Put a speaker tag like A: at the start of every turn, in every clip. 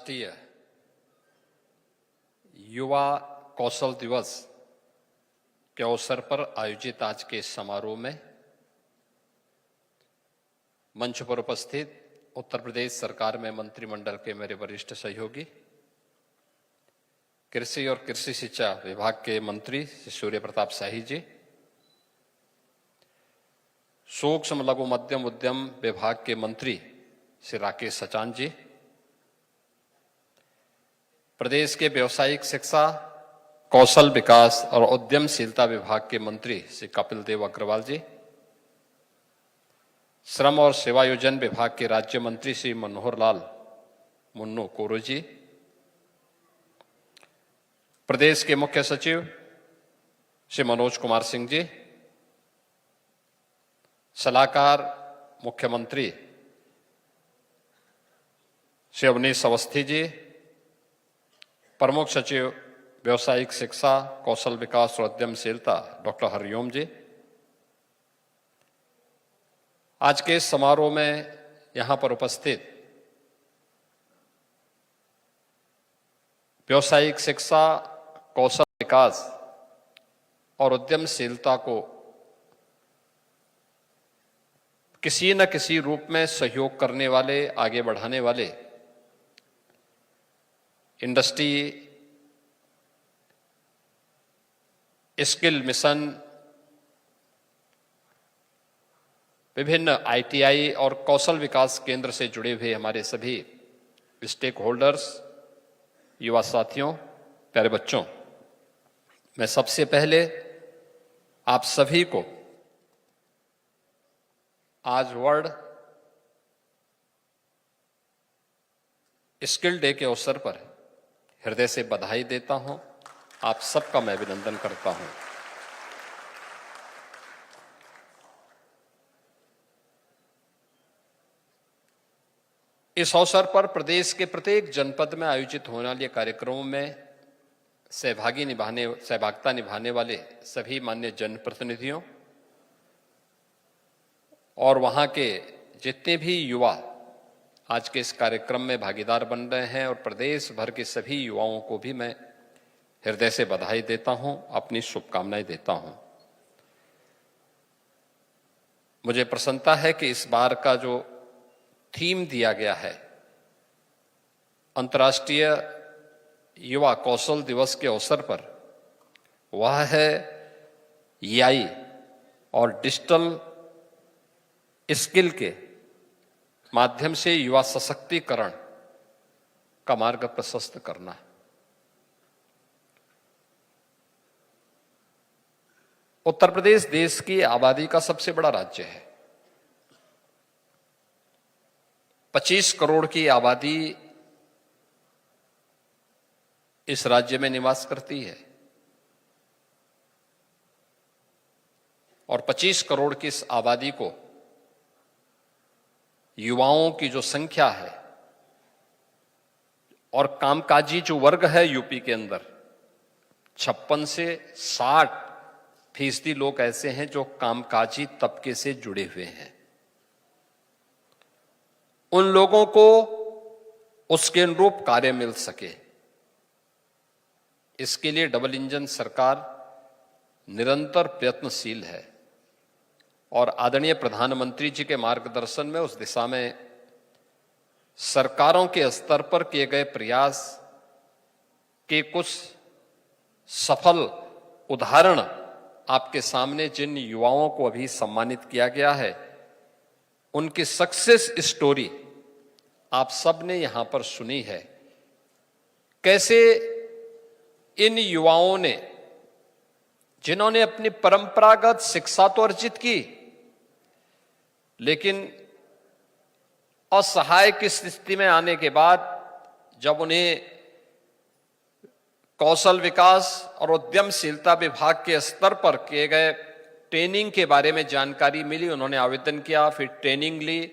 A: अंतर्राष्ट्रीय युवा कौशल दिवस के अवसर पर आयोजित आज के इस समारोह में मंच पर उपस्थित उत्तर प्रदेश सरकार में मंत्रिमंडल के मेरे वरिष्ठ सहयोगी, कृषि और कृषि शिक्षा विभाग के मंत्री श्री सूर्य प्रताप शाही जी, सूक्ष्म लघु मध्यम उद्यम विभाग के मंत्री श्री राकेश सचान जी, प्रदेश के व्यवसायिक शिक्षा, कौशल विकास और उद्यमशीलता विभाग के मंत्री श्री कपिल देव अग्रवाल जी, श्रम और सेवायोजन विभाग के राज्य मंत्री श्री मनोहर लाल मुन्नू कोरो जी, प्रदेश के मुख्य सचिव श्री मनोज कुमार सिंह जी, सलाहकार मुख्यमंत्री श्री अवनीश अवस्थी जी, प्रमुख सचिव व्यवसायिक शिक्षा, कौशल विकास और उद्यमशीलता डॉक्टर हरिओम जी। आज के इस समारोह में यहां पर उपस्थित व्यवसायिक शिक्षा, कौशल विकास और उद्यमशीलता को किसी न किसी रूप में सहयोग करने वाले, आगे बढ़ाने वाले इंडस्ट्री स्किल मिशन, विभिन्न आईटीआई और कौशल विकास केंद्र से जुड़े हुए हमारे सभी स्टेक होल्डर्स, युवा साथियों, प्यारे बच्चों, मैं सबसे पहले आप सभी को आज वर्ल्ड स्किल डे के अवसर पर हृदय से बधाई देता हूं। आप सबका मैं अभिनंदन करता हूं। इस अवसर पर प्रदेश के प्रत्येक जनपद में आयोजित होने वाले कार्यक्रमों में सहभागिता निभाने वाले सभी मान्य जनप्रतिनिधियों और वहां के जितने भी युवा आज के इस कार्यक्रम में भागीदार बन रहे हैं और प्रदेश भर के सभी युवाओं को भी मैं हृदय से बधाई देता हूं, अपनी शुभकामनाएं देता हूं। मुझे प्रसन्नता है कि इस बार का जो थीम दिया गया है अंतर्राष्ट्रीय युवा कौशल दिवस के अवसर पर, वह है एआई और डिजिटल स्किल के माध्यम से युवा सशक्तिकरण का मार्ग प्रशस्त करना है। उत्तर प्रदेश देश की आबादी का सबसे बड़ा राज्य है। 25 करोड़ की आबादी इस राज्य में निवास करती है और 25 करोड़ की इस आबादी को युवाओं की जो संख्या है और कामकाजी जो वर्ग है यूपी के अंदर 56 से 60% लोग ऐसे हैं जो कामकाजी तबके से जुड़े हुए हैं। उन लोगों को उसके अनुरूप कार्य मिल सके, इसके लिए डबल इंजन सरकार निरंतर प्रयत्नशील है और आदरणीय प्रधानमंत्री जी के मार्गदर्शन में उस दिशा में सरकारों के स्तर पर किए गए प्रयास के कुछ सफल उदाहरण आपके सामने जिन युवाओं को अभी सम्मानित किया गया है, उनकी सक्सेस स्टोरी आप सब ने यहां पर सुनी है। कैसे इन युवाओं ने, जिन्होंने अपनी परंपरागत शिक्षा तो अर्जित की, लेकिन असहाय की स्थिति में आने के बाद जब उन्हें कौशल विकास और उद्यमशीलता विभाग के स्तर पर किए गए ट्रेनिंग के बारे में जानकारी मिली, उन्होंने आवेदन किया, फिर ट्रेनिंग ली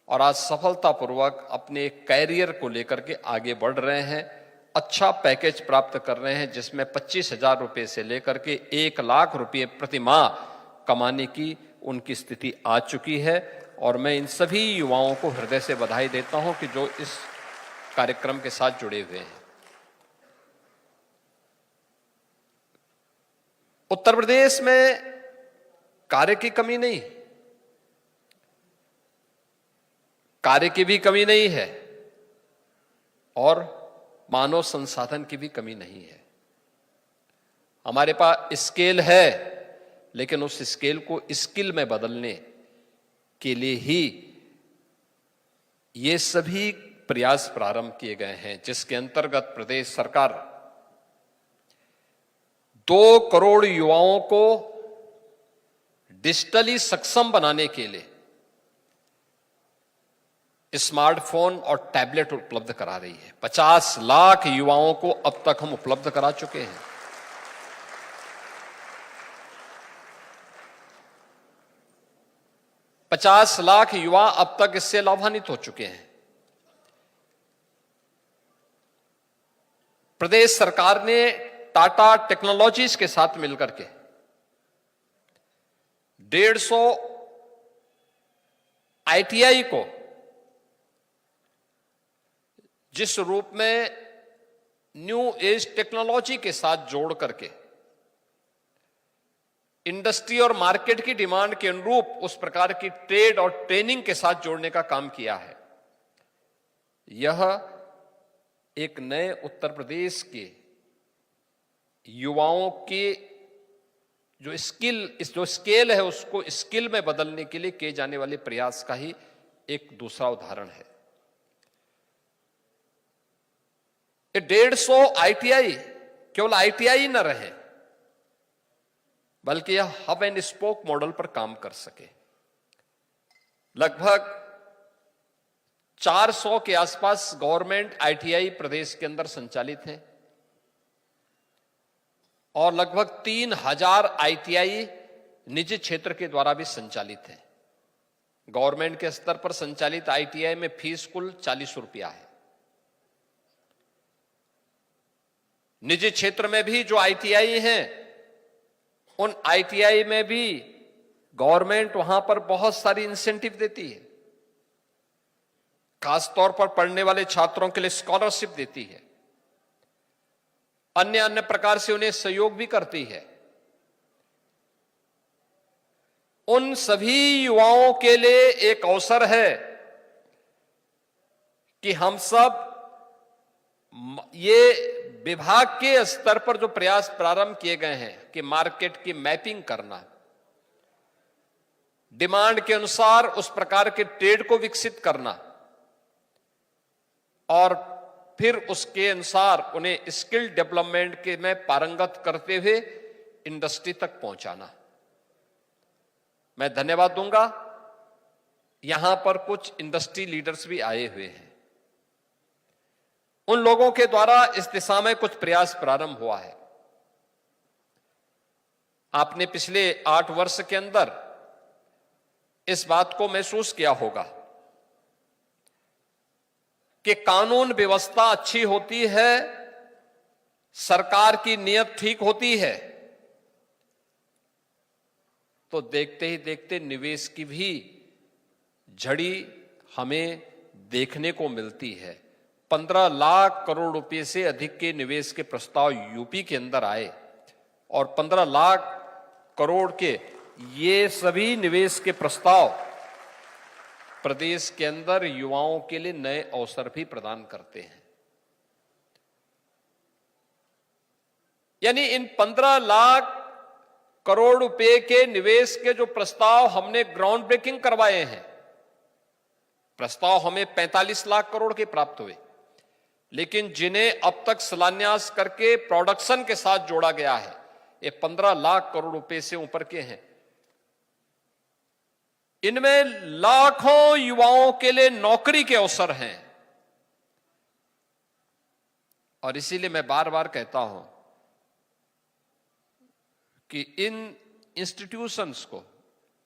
A: और आज सफलतापूर्वक अपने कैरियर को लेकर के आगे बढ़ रहे हैं। अच्छा पैकेज प्राप्त कर रहे हैं जिसमें 25,000 रुपये से लेकर के 1 लाख रुपये प्रति माह कमाने की उनकी स्थिति आ चुकी है और मैं इन सभी युवाओं को हृदय से बधाई देता हूं कि जो इस कार्यक्रम के साथ जुड़े हुए हैं। उत्तर प्रदेश में कार्य की कमी नहीं, कार्य की भी कमी नहीं है और मानव संसाधन की भी कमी नहीं है। हमारे पास स्केल है, लेकिन उस स्केल को स्किल में बदलने के लिए ही ये सभी प्रयास प्रारंभ किए गए हैं, जिसके अंतर्गत प्रदेश सरकार 2 करोड़ युवाओं को डिजिटली सक्षम बनाने के लिए स्मार्टफोन और टैबलेट उपलब्ध करा रही है। 50 लाख युवाओं को अब तक हम उपलब्ध करा चुके हैं। पचास लाख युवा अब तक इससे लाभान्वित हो चुके हैं। प्रदेश सरकार ने टाटा टेक्नोलॉजीज के साथ मिलकर के 150 आईटीआई को जिस रूप में न्यू एज टेक्नोलॉजी के साथ जोड़ करके इंडस्ट्री और मार्केट की डिमांड के अनुरूप उस प्रकार की ट्रेड और ट्रेनिंग के साथ जोड़ने का काम किया है। यह एक नए उत्तर प्रदेश के युवाओं के जो स्केल है उसको स्किल में बदलने के लिए किए जाने वाले प्रयास का ही एक दूसरा उदाहरण है। 150 आईटीआई केवल आईटीआई न रहे, बल्कि यह हब एंड स्पोक मॉडल पर काम कर सके। लगभग 400 के आसपास गवर्नमेंट आईटीआई प्रदेश के अंदर संचालित हैं और लगभग 3000 आईटीआई निजी क्षेत्र के द्वारा भी संचालित हैं। गवर्नमेंट के स्तर पर संचालित आईटीआई में फीस कुल 40 रुपया है। निजी क्षेत्र में भी जो आईटीआई हैं, उन आईटीआई में भी गवर्नमेंट वहां पर बहुत सारी इंसेंटिव देती है। खासतौर पर पढ़ने वाले छात्रों के लिए स्कॉलरशिप देती है, अन्य अन्य प्रकार से उन्हें सहयोग भी करती है। उन सभी युवाओं के लिए एक अवसर है कि हम सब ये विभाग के स्तर पर जो प्रयास प्रारंभ किए गए हैं कि मार्केट की मैपिंग करना, डिमांड के अनुसार उस प्रकार के ट्रेड को विकसित करना और फिर उसके अनुसार उन्हें स्किल डेवलपमेंट के में पारंगत करते हुए इंडस्ट्री तक पहुंचाना। मैं धन्यवाद दूंगा, यहां पर कुछ इंडस्ट्री लीडर्स भी आए हुए हैं। उन लोगों के द्वारा इस दिशा में कुछ प्रयास प्रारंभ हुआ है। आपने पिछले 8 वर्ष के अंदर इस बात को महसूस किया होगा कि कानून व्यवस्था अच्छी होती है, सरकार की नीयत ठीक होती है, तो देखते ही देखते निवेश की भी झड़ी हमें देखने को मिलती है। 15 लाख करोड़ रुपए से अधिक के निवेश के प्रस्ताव यूपी के अंदर आए और 15 लाख करोड़ के ये सभी निवेश के प्रस्ताव प्रदेश के अंदर युवाओं के लिए नए अवसर भी प्रदान करते हैं। यानी इन 15 लाख करोड़ रुपए के निवेश के जो प्रस्ताव हमने ग्राउंड ब्रेकिंग करवाए हैं, प्रस्ताव हमें 45 लाख करोड़ के प्राप्त हुए, लेकिन जिन्हें अब तक शिलान्यास करके प्रोडक्शन के साथ जोड़ा गया है, ये 15 लाख करोड़ रुपए से ऊपर के हैं। इनमें लाखों युवाओं के लिए नौकरी के अवसर हैं और इसीलिए मैं बार बार कहता हूं कि इन इंस्टीट्यूशंस को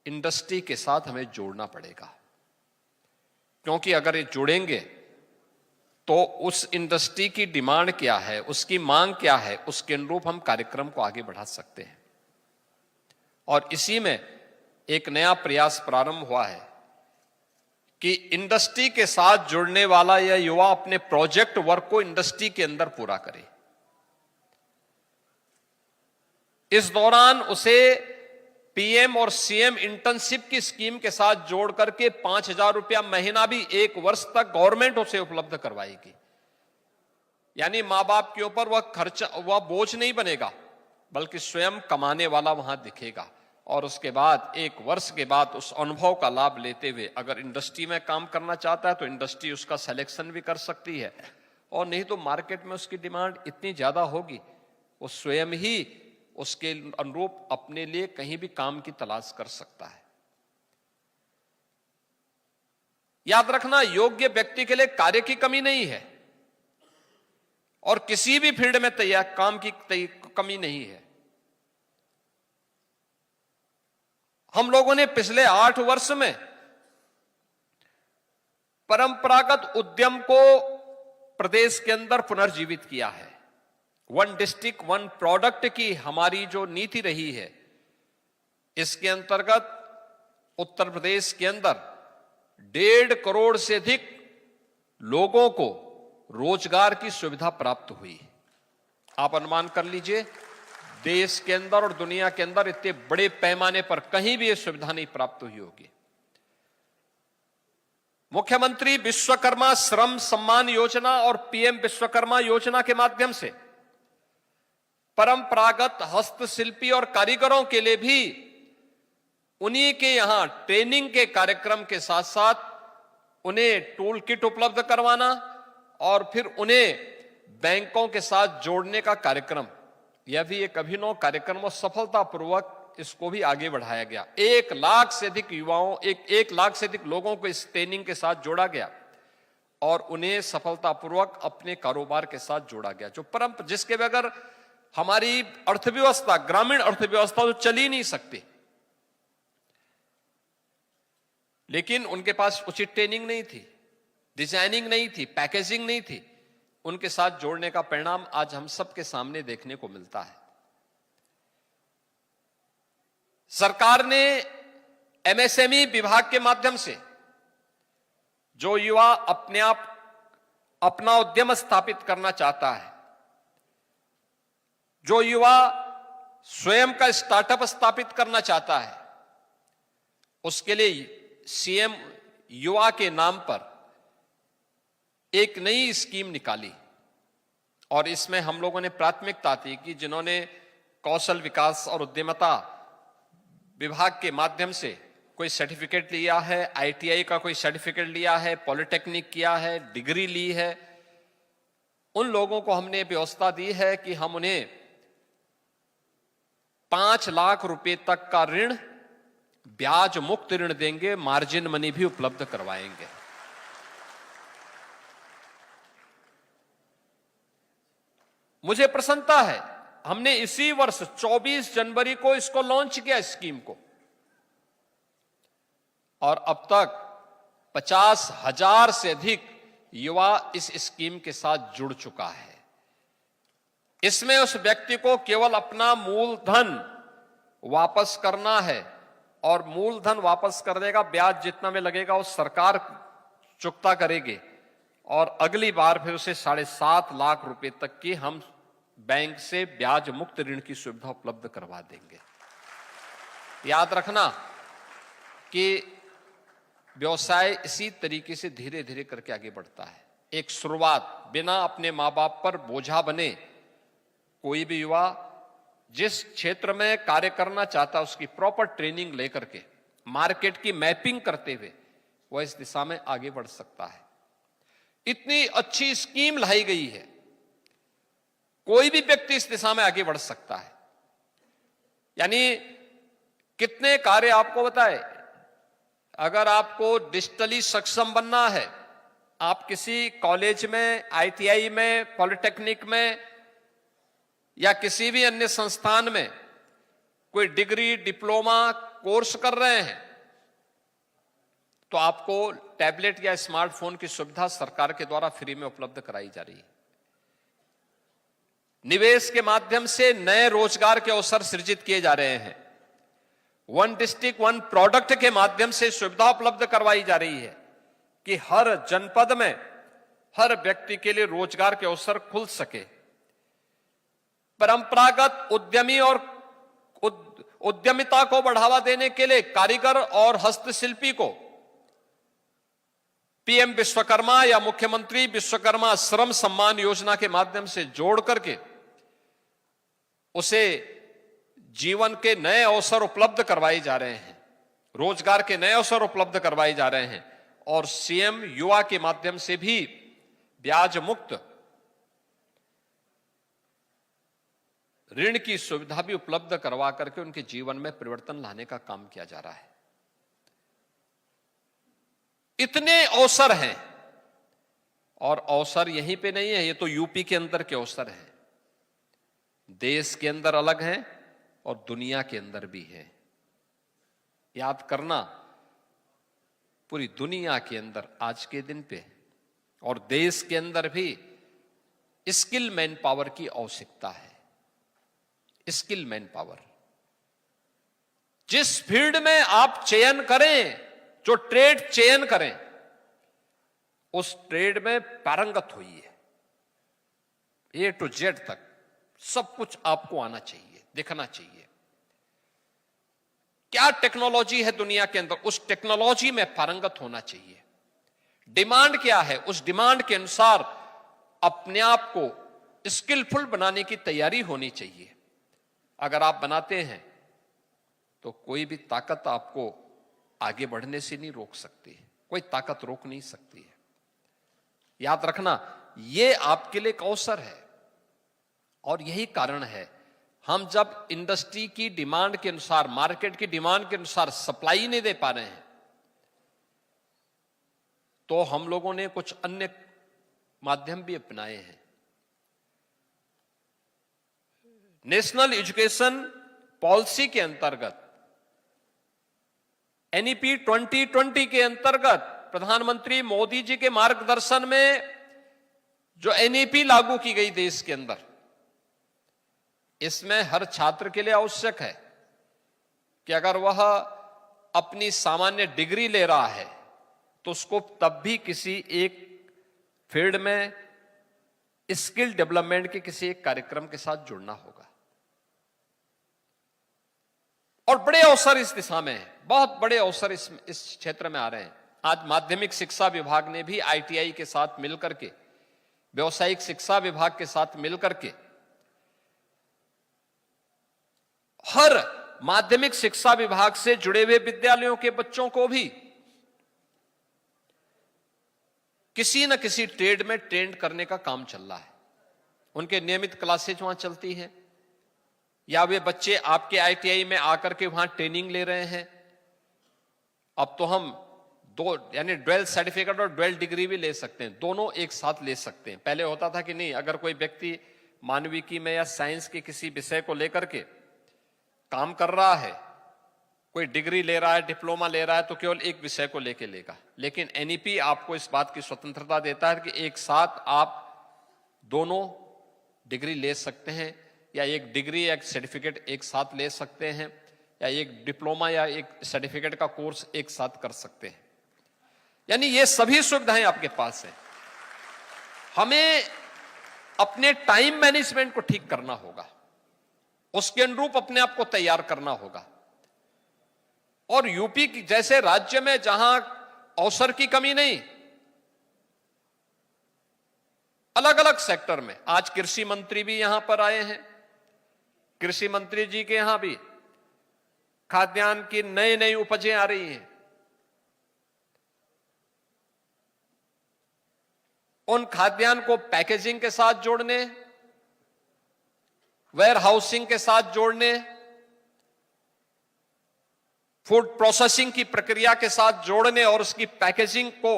A: इंडस्ट्री के साथ हमें जोड़ना पड़ेगा, क्योंकि अगर ये जुड़ेंगे तो उस इंडस्ट्री की डिमांड क्या है, उसकी मांग क्या है, उसके अनुरूप हम कार्यक्रम को आगे बढ़ा सकते हैं। और इसी में एक नया प्रयास प्रारंभ हुआ है कि इंडस्ट्री के साथ जुड़ने वाला यह युवा अपने प्रोजेक्ट वर्क को इंडस्ट्री के अंदर पूरा करे। इस दौरान उसे पीएम और सीएम इंटर्नशिप की स्कीम के साथ जोड़ करके 5,000 रुपया महीना भी 1 वर्ष तक गवर्नमेंट उसे उपलब्ध करवाएगी। यानी मां बाप के ऊपर वह खर्चा, वह बोझ नहीं बनेगा, बल्कि स्वयं कमाने वाला वहां दिखेगा। और उसके बाद 1 वर्ष के बाद उस अनुभव का लाभ लेते हुए अगर इंडस्ट्री में काम करना चाहता है तो इंडस्ट्री उसका सिलेक्शन भी कर सकती है, और नहीं तो मार्केट में उसकी डिमांड इतनी ज्यादा होगी वो स्वयं ही उसके अनुरूप अपने लिए कहीं भी काम की तलाश कर सकता है। याद रखना, योग्य व्यक्ति के लिए कार्य की कमी नहीं है और किसी भी फील्ड में तैयार काम की कमी नहीं है। हम लोगों ने पिछले 8 वर्ष में परंपरागत उद्यम को प्रदेश के अंदर पुनर्जीवित किया है। 1 डिस्ट्रिक्ट 1 प्रोडक्ट की हमारी जो नीति रही है, इसके अंतर्गत उत्तर प्रदेश के अंदर 1.5 करोड़ से अधिक लोगों को रोजगार की सुविधा प्राप्त हुई। आप अनुमान कर लीजिए, देश के अंदर और दुनिया के अंदर इतने बड़े पैमाने पर कहीं भी यह सुविधा नहीं प्राप्त हुई होगी। मुख्यमंत्री विश्वकर्मा श्रम सम्मान योजना और पीएम विश्वकर्मा योजना के माध्यम से परंपरागत हस्तशिल्पी और कारीगरों के लिए भी उन्हीं के यहां ट्रेनिंग के कार्यक्रम के साथ साथ उन्हें टूल किट उपलब्ध करवाना और फिर उन्हें बैंकों के साथ जोड़ने का कार्यक्रम, यह भी एक अभिनव कार्यक्रम और सफलतापूर्वक इसको भी आगे बढ़ाया गया। 1 लाख से अधिक युवाओं, 1 लाख से अधिक लोगों को इस ट्रेनिंग के साथ जोड़ा गया और उन्हें सफलतापूर्वक अपने कारोबार के साथ जोड़ा गया, जो जिसके बगैर हमारी अर्थव्यवस्था, ग्रामीण अर्थव्यवस्था तो चल ही नहीं सकती। लेकिन उनके पास उचित ट्रेनिंग नहीं थी, डिजाइनिंग नहीं थी, पैकेजिंग नहीं थी। उनके साथ जोड़ने का परिणाम आज हम सबके सामने देखने को मिलता है। सरकार ने एमएसएमई विभाग के माध्यम से जो युवा अपने आप अपना उद्यम स्थापित करना चाहता है, जो युवा स्वयं का स्टार्टअप स्थापित करना चाहता है, उसके लिए सीएम युवा के नाम पर एक नई स्कीम निकाली और इसमें हम लोगों ने प्राथमिकता दी कि जिन्होंने कौशल विकास और उद्यमिता विभाग के माध्यम से कोई सर्टिफिकेट लिया है, आईटीआई का कोई सर्टिफिकेट लिया है, पॉलिटेक्निक किया है, डिग्री ली है, उन लोगों को हमने व्यवस्था दी है कि हम उन्हें 5 लाख रुपए तक का ऋण, ब्याज मुक्त ऋण देंगे, मार्जिन मनी भी उपलब्ध करवाएंगे। मुझे प्रसन्नता है, हमने इसी वर्ष 24 जनवरी को इसको लॉन्च किया स्कीम को, और अब तक 50,000 से अधिक युवा इस स्कीम के साथ जुड़ चुका है। इसमें उस व्यक्ति को केवल अपना मूलधन वापस करना है और मूलधन वापस करने का ब्याज जितना में लगेगा वो सरकार चुकता करेगी और अगली बार फिर उसे 7.5 लाख रुपए तक की हम बैंक से ब्याज मुक्त ऋण की सुविधा उपलब्ध करवा देंगे। याद रखना कि व्यवसाय इसी तरीके से धीरे धीरे करके आगे बढ़ता है। एक शुरुआत, बिना अपने मां बाप पर बोझा बने कोई भी युवा जिस क्षेत्र में कार्य करना चाहता है उसकी प्रॉपर ट्रेनिंग लेकर के मार्केट की मैपिंग करते हुए वह इस दिशा में आगे बढ़ सकता है। इतनी अच्छी स्कीम लाई गई है, कोई भी व्यक्ति इस दिशा में आगे बढ़ सकता है। यानी कितने कार्य आपको बताए, अगर आपको डिजिटली सक्षम बनना है, आप किसी कॉलेज में, आईटीआई में, पॉलिटेक्निक में या किसी भी अन्य संस्थान में कोई डिग्री, डिप्लोमा कोर्स कर रहे हैं तो आपको टैबलेट या स्मार्टफोन की सुविधा सरकार के द्वारा फ्री में उपलब्ध कराई जा रही है। निवेश के माध्यम से नए रोजगार के अवसर सृजित किए जा रहे हैं। 1 डिस्ट्रिक्ट 1 प्रोडक्ट के माध्यम से सुविधा उपलब्ध करवाई जा रही है। कि हर जनपद में हर व्यक्ति के लिए रोजगार के अवसर खुल सके। परंपरागत उद्यमी और उद्यमिता को बढ़ावा देने के लिए कारीगर और हस्तशिल्पी को पीएम विश्वकर्मा या मुख्यमंत्री विश्वकर्मा श्रम सम्मान योजना के माध्यम से जोड़ करके उसे जीवन के नए अवसर उपलब्ध करवाए जा रहे हैं, रोजगार के नए अवसर उपलब्ध करवाए जा रहे हैं। और सीएम युवा के माध्यम से भी ब्याज मुक्त ऋण की सुविधा भी उपलब्ध करवा करके उनके जीवन में परिवर्तन लाने का काम किया जा रहा है। इतने अवसर हैं, और अवसर यहीं पे नहीं है, ये तो यूपी के अंदर के अवसर हैं, देश के अंदर अलग हैं और दुनिया के अंदर भी है। याद करना, पूरी दुनिया के अंदर आज के दिन पे और देश के अंदर भी स्किल मैन पावर की आवश्यकता है। स्किल मैन पावर, जिस फील्ड में आप चयन करें, जो ट्रेड चयन करें, उस ट्रेड में पारंगत होइए। ए टू जेड तक सब कुछ आपको आना चाहिए, दिखना चाहिए। क्या टेक्नोलॉजी है दुनिया के अंदर, उस टेक्नोलॉजी में पारंगत होना चाहिए। डिमांड क्या है, उस डिमांड के अनुसार अपने आप को स्किलफुल बनाने की तैयारी होनी चाहिए। अगर आप बनाते हैं तो कोई भी ताकत आपको आगे बढ़ने से नहीं रोक सकती, कोई ताकत रोक नहीं सकती है। याद रखना, यह आपके लिए एक अवसर है। और यही कारण है, हम जब इंडस्ट्री की डिमांड के अनुसार, मार्केट की डिमांड के अनुसार सप्लाई नहीं दे पा रहे हैं, तो हम लोगों ने कुछ अन्य माध्यम भी अपनाए हैं। नेशनल एजुकेशन पॉलिसी के अंतर्गत, एनईपी 2020 के अंतर्गत प्रधानमंत्री मोदी जी के मार्गदर्शन में जो एनईपी लागू की गई देश के अंदर, इसमें हर छात्र के लिए आवश्यक है कि अगर वह अपनी सामान्य डिग्री ले रहा है तो उसको तब भी किसी एक फील्ड में स्किल डेवलपमेंट के किसी एक कार्यक्रम के साथ जुड़ना होगा। और बड़े अवसर इस दिशा में हैं, बहुत बड़े अवसर इस क्षेत्र में आ रहे हैं। आज माध्यमिक शिक्षा विभाग ने भी आईटीआई के साथ मिलकर के, व्यावसायिक शिक्षा विभाग के साथ मिलकर के हर माध्यमिक शिक्षा विभाग से जुड़े हुए विद्यालयों के बच्चों को भी किसी न किसी ट्रेड में ट्रेंड करने का काम चल रहा है। उनके नियमित क्लासेज वहां चलती हैं, या वे बच्चे आपके आईटीआई में आकर के वहां ट्रेनिंग ले रहे हैं। अब तो हम दो, यानी ड्वेल सर्टिफिकेट और ड्वेल डिग्री भी ले सकते हैं, दोनों एक साथ ले सकते हैं। पहले होता था कि नहीं, अगर कोई व्यक्ति मानविकी में या साइंस के किसी विषय को लेकर के काम कर रहा है, कोई डिग्री ले रहा है, डिप्लोमा ले रहा है, तो केवल एक विषय को लेके लेगा। लेकिन एनईपी आपको इस बात की स्वतंत्रता देता है कि एक साथ आप दोनों डिग्री ले सकते हैं, या एक डिग्री या एक सर्टिफिकेट एक साथ ले सकते हैं, या एक डिप्लोमा या एक सर्टिफिकेट का कोर्स एक साथ कर सकते हैं। यानी ये सभी सुविधाएं आपके पास है। हमें अपने टाइम मैनेजमेंट को ठीक करना होगा, उसके अनुरूप अपने आप को तैयार करना होगा। और यूपी जैसे राज्य में जहां अवसर की कमी नहीं, अलग अलग सेक्टर में, आज कृषि मंत्री भी यहां पर आए हैं, कृषि मंत्री जी के यहां भी खाद्यान्न की नई नई उपजें आ रही हैं। उन खाद्यान्न को पैकेजिंग के साथ जोड़ने, वेयर हाउसिंग के साथ जोड़ने, फूड प्रोसेसिंग की प्रक्रिया के साथ जोड़ने और उसकी पैकेजिंग को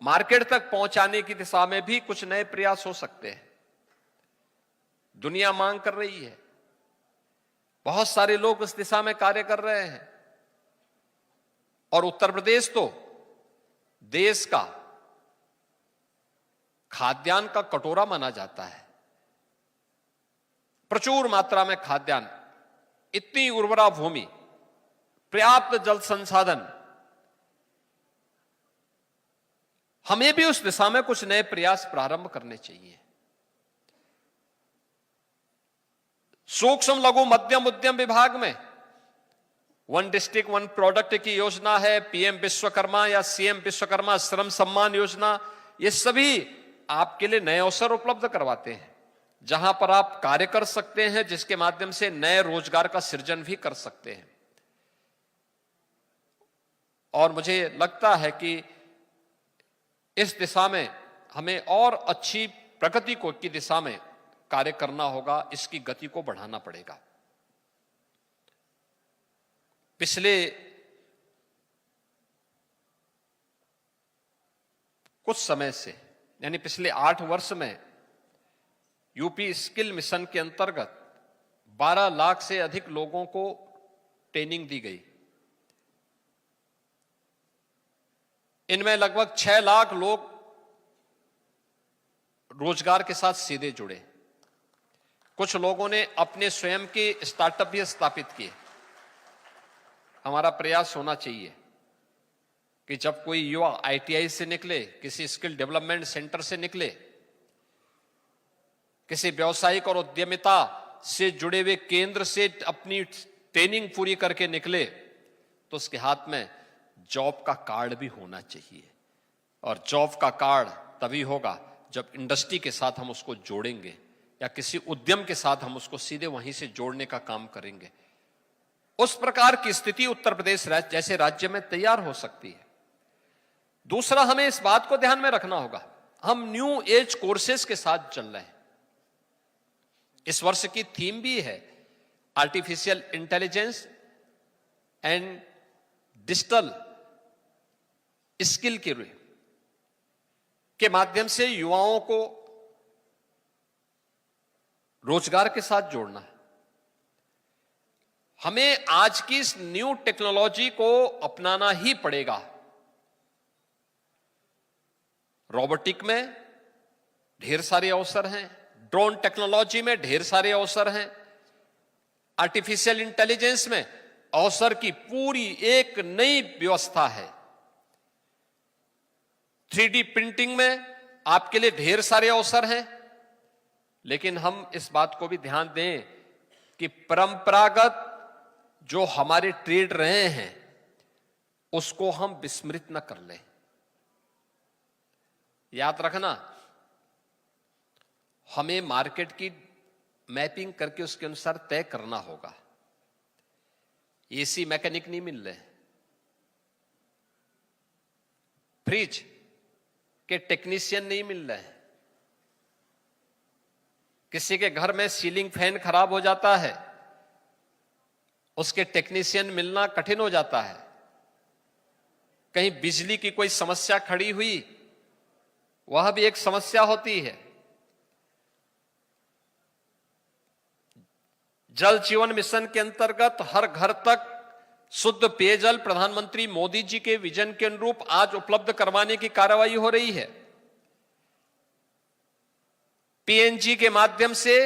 A: मार्केट तक पहुंचाने की दिशा में भी कुछ नए प्रयास हो सकते हैं। दुनिया मांग कर रही है, बहुत सारे लोग उस दिशा में कार्य कर रहे हैं। और उत्तर प्रदेश तो देश का खाद्यान्न का कटोरा माना जाता है। प्रचुर मात्रा में खाद्यान्न, इतनी उर्वरा भूमि, पर्याप्त जल संसाधन, हमें भी उस दिशा में कुछ नए प्रयास प्रारंभ करने चाहिए। सूक्ष्म लघु मध्यम उद्यम विभाग में वन डिस्ट्रिक्ट वन प्रोडक्ट की योजना है, पीएम विश्वकर्मा या सीएम विश्वकर्मा श्रम सम्मान योजना, ये सभी आपके लिए नए अवसर उपलब्ध करवाते हैं, जहां पर आप कार्य कर सकते हैं, जिसके माध्यम से नए रोजगार का सृजन भी कर सकते हैं। और मुझे लगता है कि इस दिशा में हमें और अच्छी प्रगति की दिशा में कार्य करना होगा, इसकी गति को बढ़ाना पड़ेगा। पिछले कुछ समय से, यानी पिछले 8 वर्ष में यूपी स्किल मिशन के अंतर्गत 12 लाख से अधिक लोगों को ट्रेनिंग दी गई। इनमें लगभग 6 लाख लोग रोजगार के साथ सीधे जुड़े। कुछ लोगों ने अपने स्वयं के स्टार्टअप भी स्थापित किए। हमारा प्रयास होना चाहिए कि जब कोई युवा आईटीआई से निकले, किसी स्किल डेवलपमेंट सेंटर से निकले, किसी व्यावसायिक और उद्यमिता से जुड़े हुए केंद्र से अपनी ट्रेनिंग पूरी करके निकले, तो उसके हाथ में जॉब का कार्ड भी होना चाहिए। और जॉब का कार्ड तभी होगा जब इंडस्ट्री के साथ हम उसको जोड़ेंगे या किसी उद्यम के साथ हम उसको सीधे वहीं से जोड़ने का काम करेंगे। उस प्रकार की स्थिति उत्तर प्रदेश जैसे राज्य में तैयार हो सकती है। दूसरा, हमें इस बात को ध्यान में रखना होगा, हम न्यू एज कोर्सेज के साथ चल रहे हैं। इस वर्ष की थीम भी है artificial intelligence and digital skill के माध्यम से युवाओं को रोजगार के साथ जोड़ना है। हमें आज की इस न्यू टेक्नोलॉजी को अपनाना ही पड़ेगा। रोबोटिक में ढेर सारे अवसर हैं, ड्रोन टेक्नोलॉजी में ढेर सारे अवसर हैं, आर्टिफिशियल इंटेलिजेंस में अवसर की पूरी एक नई व्यवस्था है, 3D प्रिंटिंग में आपके लिए ढेर सारे अवसर हैं। लेकिन हम इस बात को भी ध्यान दें कि परंपरागत जो हमारे ट्रेड रहे हैं उसको हम विस्मृत न कर लें। याद रखना, हमें मार्केट की मैपिंग करके उसके अनुसार तय करना होगा। एसी मैकेनिक नहीं मिल रहे, फ्रिज के टेक्नीशियन नहीं मिल रहे, किसी के घर में सीलिंग फैन खराब हो जाता है, उसके टेक्नीशियन मिलना कठिन हो जाता है। कहीं बिजली की कोई समस्या खड़ी हुई, वह भी एक समस्या होती है। जल जीवन मिशन के अंतर्गत हर घर तक शुद्ध पेयजल प्रधानमंत्री मोदी जी के विजन के अनुरूप आज उपलब्ध करवाने की कार्रवाई हो रही है। पीएनजी के माध्यम से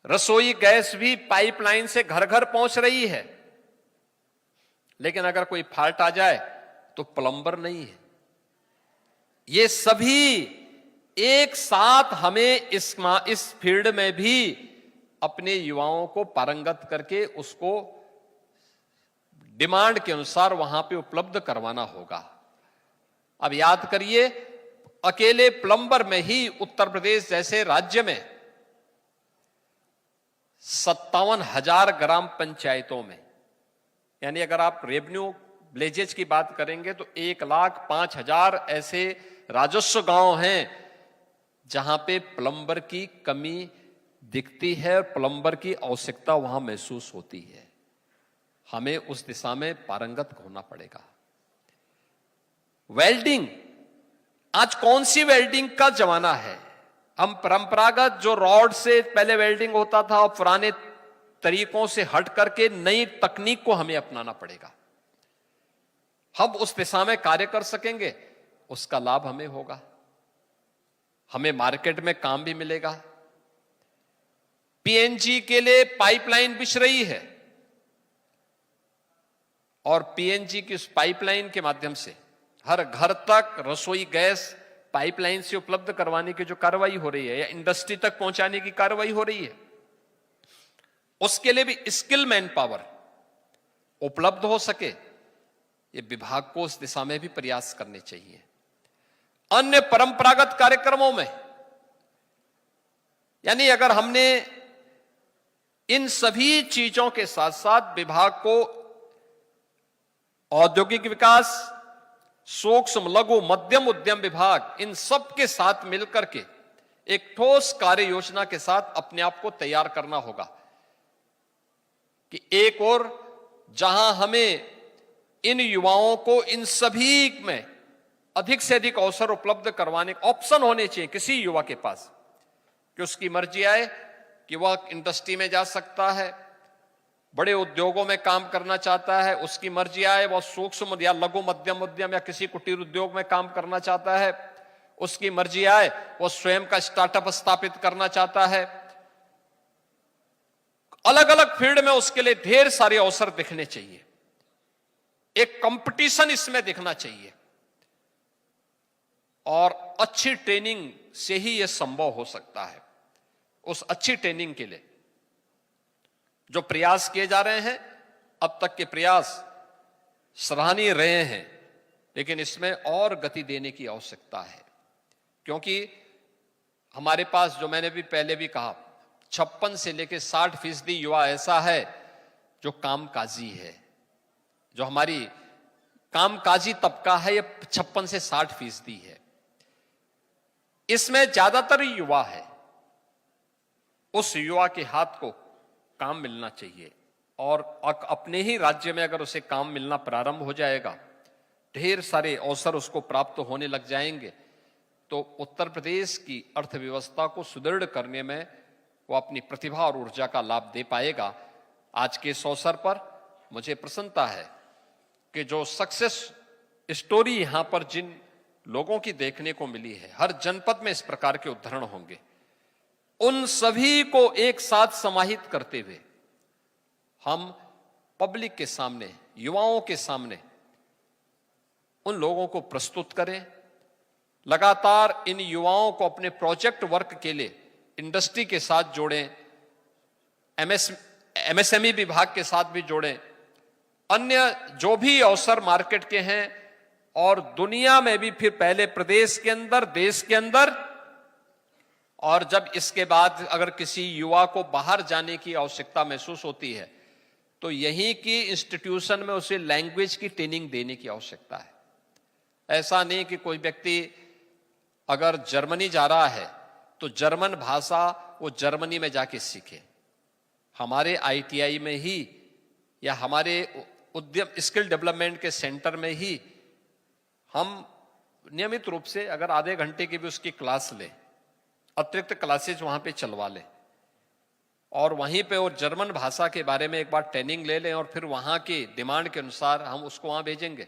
A: रसोई गैस भी पाइपलाइन से घर घर पहुंच रही है। लेकिन अगर कोई फॉल्ट आ जाए तो प्लम्बर नहीं है। ये सभी एक साथ हमें इस फील्ड में भी अपने युवाओं को पारंगत करके उसको डिमांड के अनुसार वहां पे उपलब्ध करवाना होगा। अब याद करिए, अकेले प्लम्बर में ही उत्तर प्रदेश जैसे राज्य में 57,000 ग्राम पंचायतों में, यानी अगर आप रेवेन्यू विलेजेस की बात करेंगे तो 1,05,000 ऐसे राजस्व गांव हैं जहां पे प्लम्बर की कमी दिखती है और प्लम्बर की आवश्यकता वहां महसूस होती है। हमें उस दिशा में पारंगत होना पड़ेगा। वेल्डिंग, आज कौन सी वेल्डिंग का जमाना है? हम परंपरागत जो रॉड से पहले वेल्डिंग होता था और पुराने तरीकों से हट करके नई तकनीक को हमें अपनाना पड़ेगा। हम उस दिशा में कार्य कर सकेंगे, उसका लाभ हमें होगा, हमें मार्केट में काम भी मिलेगा। पीएनजी के लिए पाइपलाइन बिछ रही है और पीएनजी की उस पाइपलाइन के माध्यम से हर घर तक रसोई गैस पाइपलाइन से उपलब्ध करवाने की जो कार्रवाई हो रही है या इंडस्ट्री तक पहुंचाने की कार्रवाई हो रही है, उसके लिए भी स्किल मैन पावर उपलब्ध हो सके, ये विभाग को उस दिशा में भी प्रयास करने चाहिए। अन्य परंपरागत कार्यक्रमों में, यानी अगर हमने इन सभी चीजों के साथ साथ विभाग को औद्योगिक विकास, सूक्ष्म लघु मध्यम उद्यम विभाग, इन सब के साथ मिलकर के एक ठोस कार्य योजना के साथ अपने आप को तैयार करना होगा कि एक और जहां हमें इन युवाओं को इन सभी में अधिक से अधिक अवसर उपलब्ध करवाने ऑप्शन होने चाहिए किसी युवा के पास, कि उसकी मर्जी आए कि वह इंडस्ट्री में जा सकता है, बड़े उद्योगों में काम करना चाहता है, उसकी मर्जी आए वह सूक्ष्म या लघु मध्यम उद्यम या किसी कुटीर उद्योग में काम करना चाहता है, उसकी मर्जी आए वह स्वयं का स्टार्टअप स्थापित करना चाहता है। अलग अलग फील्ड में उसके लिए ढेर सारे अवसर दिखने चाहिए, एक कंपटीशन इसमें दिखना चाहिए, और अच्छी ट्रेनिंग से ही यह संभव हो सकता है। उस अच्छी ट्रेनिंग के लिए जो प्रयास किए जा रहे हैं, अब तक के प्रयास सराहनीय रहे हैं, लेकिन इसमें और गति देने की आवश्यकता है, क्योंकि हमारे पास, जो मैंने भी पहले भी कहा, 56 से लेकर 60% युवा ऐसा है जो कामकाजी है। जो हमारी कामकाजी तबका है, ये 56 से 60% है। इसमें ज्यादातर युवा है। उस युवा के हाथ को काम मिलना चाहिए, और अपने ही राज्य में अगर उसे काम मिलना प्रारंभ हो जाएगा, ढेर सारे अवसर उसको प्राप्त होने लग जाएंगे, तो उत्तर प्रदेश की अर्थव्यवस्था को सुदृढ़ करने में वो अपनी प्रतिभा और ऊर्जा का लाभ दे पाएगा। आज के इस अवसर पर मुझे प्रसन्नता है कि जो सक्सेस स्टोरी यहां पर जिन लोगों की देखने को मिली है, हर जनपद में इस प्रकार के उदाहरण होंगे, उन सभी को एक साथ समाहित करते हुए हम पब्लिक के सामने, युवाओं के सामने उन लोगों को प्रस्तुत करें। लगातार इन युवाओं को अपने प्रोजेक्ट वर्क के लिए इंडस्ट्री के साथ जोड़ें, एमएसएमई विभाग के साथ भी जोड़ें, अन्य जो भी अवसर मार्केट के हैं और दुनिया में भी, फिर पहले प्रदेश के अंदर, देश के अंदर, और जब इसके बाद अगर किसी युवा को बाहर जाने की आवश्यकता महसूस होती है, तो यहीं की इंस्टीट्यूशन में उसे लैंग्वेज की ट्रेनिंग देने की आवश्यकता है। ऐसा नहीं कि कोई व्यक्ति अगर जर्मनी जा रहा है तो जर्मन भाषा वो जर्मनी में जाके सीखे। हमारे आईटीआई में ही या हमारे उद्यम स्किल डेवलपमेंट के सेंटर में ही हम नियमित रूप से अगर आधे घंटे की भी उसकी क्लास लें, अतिरिक्त क्लासेज वहां पे चलवा लें, और वहीं पे वो जर्मन भाषा के बारे में एक बार ट्रेनिंग ले लें, और फिर वहां की डिमांड के अनुसार हम उसको वहां भेजेंगे,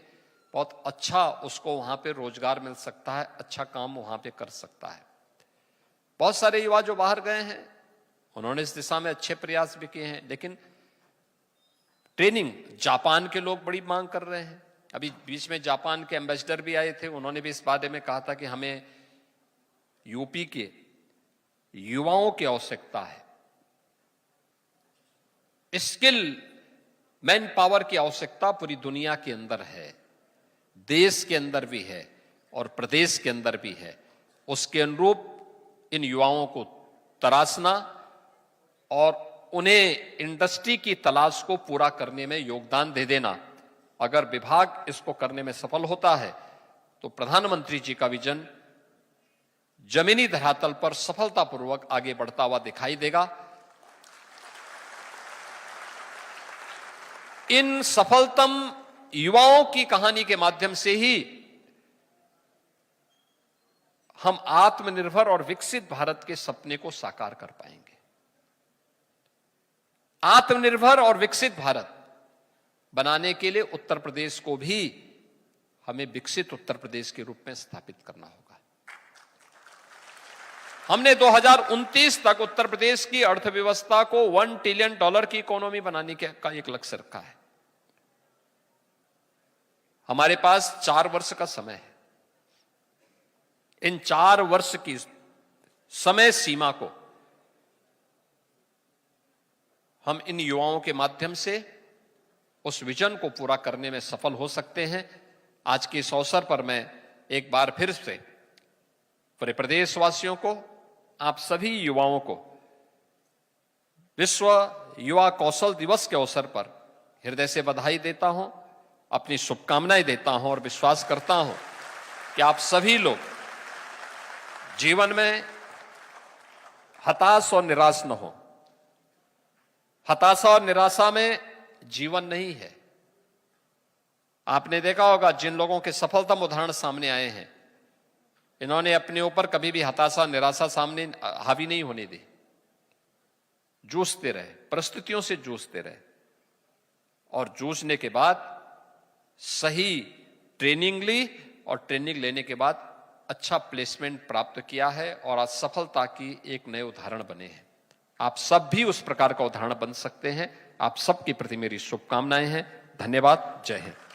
A: बहुत अच्छा उसको वहां पे रोजगार मिल सकता है, अच्छा काम वहां पे कर सकता है। बहुत सारे युवा जो बाहर गए हैं, उन्होंने इस दिशा में अच्छे प्रयास भी किए हैं, लेकिन ट्रेनिंग जापान के लोग बड़ी मांग कर रहे हैं। अभी बीच में जापान के एम्बेसडर भी आए थे, उन्होंने भी इस बारे में कहा था कि हमें यूपी के युवाओं की आवश्यकता है, स्किल मैन पावर की आवश्यकता पूरी दुनिया के अंदर है, देश के अंदर भी है और प्रदेश के अंदर भी है। उसके अनुरूप इन युवाओं को तराशना और उन्हें इंडस्ट्री की तलाश को पूरा करने में योगदान दे देना, अगर विभाग इसको करने में सफल होता है तो प्रधानमंत्री जी का विजन जमीनी धरातल पर सफलतापूर्वक आगे बढ़ता हुआ दिखाई देगा। इन सफलतम युवाओं की कहानी के माध्यम से ही हम आत्मनिर्भर और विकसित भारत के सपने को साकार कर पाएंगे। आत्मनिर्भर और विकसित भारत बनाने के लिए उत्तर प्रदेश को भी हमें विकसित उत्तर प्रदेश के रूप में स्थापित करना होगा। हमने 2029 तक उत्तर प्रदेश की अर्थव्यवस्था को $1 ट्रिलियन की इकोनॉमी बनाने का एक लक्ष्य रखा है। हमारे पास 4 वर्ष का समय है। इन 4 वर्ष की समय सीमा को हम इन युवाओं के माध्यम से उस विजन को पूरा करने में सफल हो सकते हैं। आज के इस अवसर पर मैं एक बार फिर से पूरे प्रदेशवासियों को, आप सभी युवाओं को विश्व युवा कौशल दिवस के अवसर पर हृदय से बधाई देता हूं, अपनी शुभकामनाएं देता हूं और विश्वास करता हूं कि आप सभी लोग जीवन में हताश और निराश न हो। हताशा और निराशा में जीवन नहीं है। आपने देखा होगा जिन लोगों के सफलतम उदाहरण सामने आए हैं, इन्होंने अपने ऊपर कभी भी हताशा निराशा सामने हावी नहीं होने दी। जूझते रहे, परिस्थितियों से जूझते रहे और जूझने के बाद सही ट्रेनिंग ली और ट्रेनिंग लेने के बाद अच्छा प्लेसमेंट प्राप्त किया है और आज सफलता की एक नए उदाहरण बने हैं। आप सब भी उस प्रकार का उदाहरण बन सकते हैं। आप सबके प्रति मेरी शुभकामनाएं हैं। धन्यवाद। जय हिंद।